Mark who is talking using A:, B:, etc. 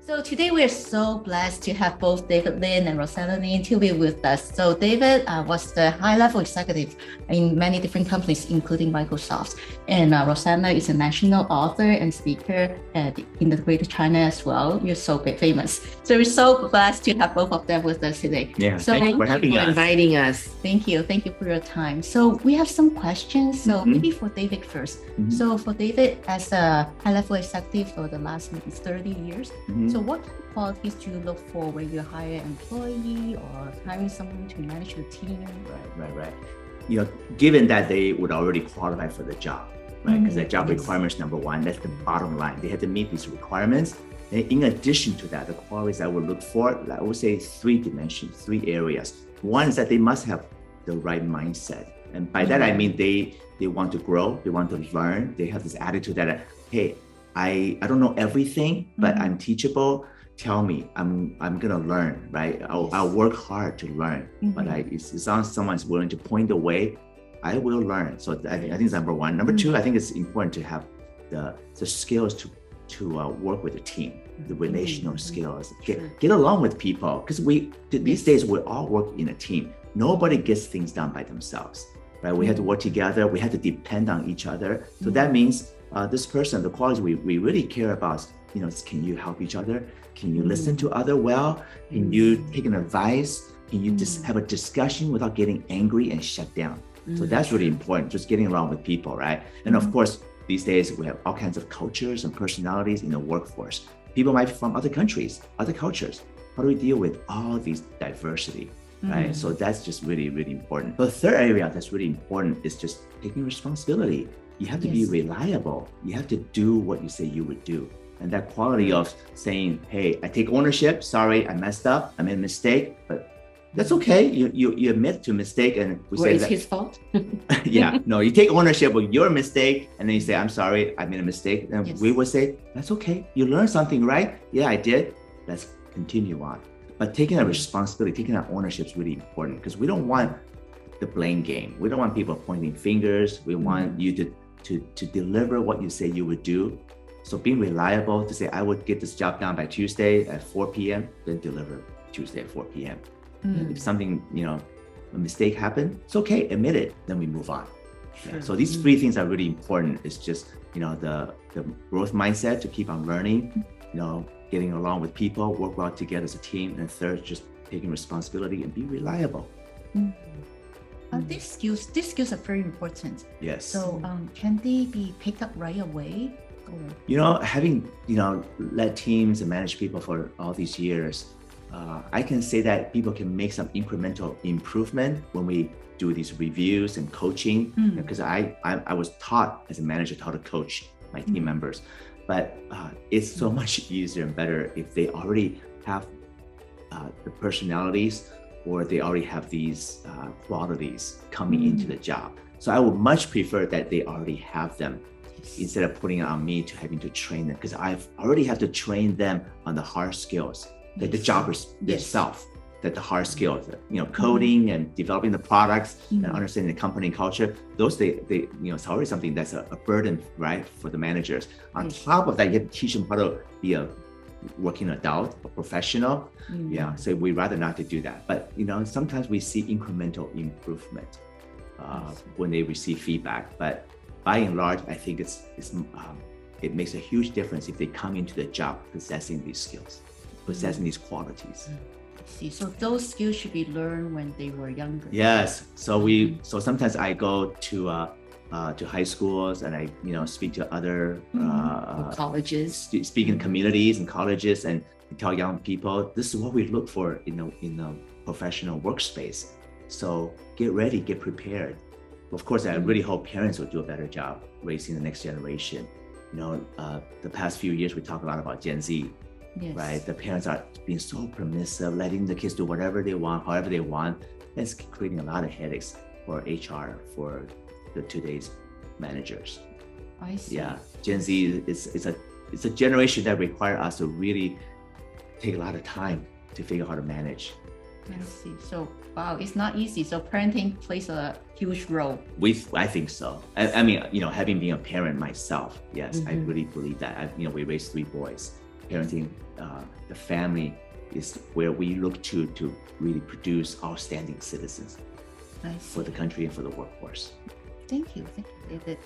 A: So today we're so blessed to have both David Lin and Rosanna Lin to be with us. So David was the high-level executive in many different companies, including Microsoft. And Rosanna is a national author and speaker in the Greater China as well. You're so famous. So we're so blessed to have both of them with us today.
B: Yeah,
A: so
B: thank you for having us.
C: Inviting us.
A: Thank you. Thank you for your time. So we have some questions. So maybe for David first. So for David, as a high-level executive for the last maybe 30 years, so what qualities do you look for when you hire an employee or hiring someone to manage your team?
B: Right. You know, given that they would already qualify for the job, right? Because the job requirements, number one, that's the bottom line. They have to meet these requirements. And in addition to that, the qualities I would look for, I would say three dimensions, three areas. One is that they must have the right mindset. And by that, I mean they want to grow, they want to learn. They have this attitude that, hey, I don't know everything, but I'm teachable. Tell me, I'm gonna learn, right? I'll work hard to learn. But as long as someone's willing to point the way, I will learn. So I think it's number one. Number two, I think it's important to have the skills to work with a team, the relational skills, get along with people. Because these days we all work in a team. Nobody gets things done by themselves, right? We have to work together. We have to depend on each other. So that means this person, the qualities we really care about, you know, can you help each other? Can you listen to other well? Can you take an advice? Can you just have a discussion without getting angry and shut down? So that's really important, just getting along with people, right? And of course, these days we have all kinds of cultures and personalities in the workforce. People might be from other countries, other cultures. How do we deal with all these diversity, right? So that's just really, really important. The third area that's really important is just taking responsibility. You have to be reliable. You have to do what you say you would do. And that quality of saying, hey, I take ownership. Sorry, I messed up. I made a mistake, but that's okay. You admit to a mistake and we say
C: it's
B: that
C: his fault.
B: Yeah, no, you take ownership of your mistake and then you say, I'm sorry, I made a mistake. And we would say, that's okay. You learned something, right? Yeah, I did. Let's continue on. But taking that responsibility, taking that ownership is really important because we don't want the blame game. We don't want people pointing fingers. We want you to deliver what you say you would do. So being reliable to say, I would get this job done by Tuesday at 4 p.m., then deliver Tuesday at 4 p.m. If something, a mistake happened, it's okay, admit it, then we move on. Yeah. So these three things are really important. It's just, the growth mindset to keep on learning, getting along with people, work well together as a team. And third, just taking responsibility and be reliable.
A: These skills are very important.
B: Yes.
A: So can they be picked up right away?
B: Having, led teams and managed people for all these years, I can say that people can make some incremental improvement when we do these reviews and coaching, because I was taught as a manager how to coach my team members, but it's so much easier and better if they already have the personalities or they already have these qualities coming into the job. So I would much prefer that they already have them instead of putting it on me to having to train them, because I've already have to train them on the hard skills. That the job itself, that the hard skills, coding and developing the products and understanding the company culture, those it's already something that's a burden, right, for the managers. On top of that, you have to teach them how to be a working adult, a professional. So we'd rather not to do that. But sometimes we see incremental improvement when they receive feedback. But by and large, I think it makes a huge difference if they come into the job possessing these skills, possessing these qualities.
A: I see. So those skills should be learned when they were younger.
B: Yes. So sometimes I go to high schools and I speak to other
C: colleges,
B: speak in communities and colleges and tell young people this is what we look for in a professional workspace. So get ready, get prepared. Of course, I really hope parents will do a better job raising the next generation. The past few years we talk a lot about Gen Z. Right? The parents are being so permissive, letting the kids do whatever they want, however they want. It's creating a lot of headaches for HR, for today's managers.
A: I see.
B: Yeah, Gen Z it's a generation that requires us to really take a lot of time to figure out how to manage.
A: I see. So wow, it's not easy. So parenting plays a huge role.
B: I think so. I mean, having been a parent myself, yes, I really believe that. We raised 3 boys. parenting, the family is where we look to really produce outstanding citizens
A: I
B: for
A: see.
B: the country and for the workforce.
A: Thank you, David.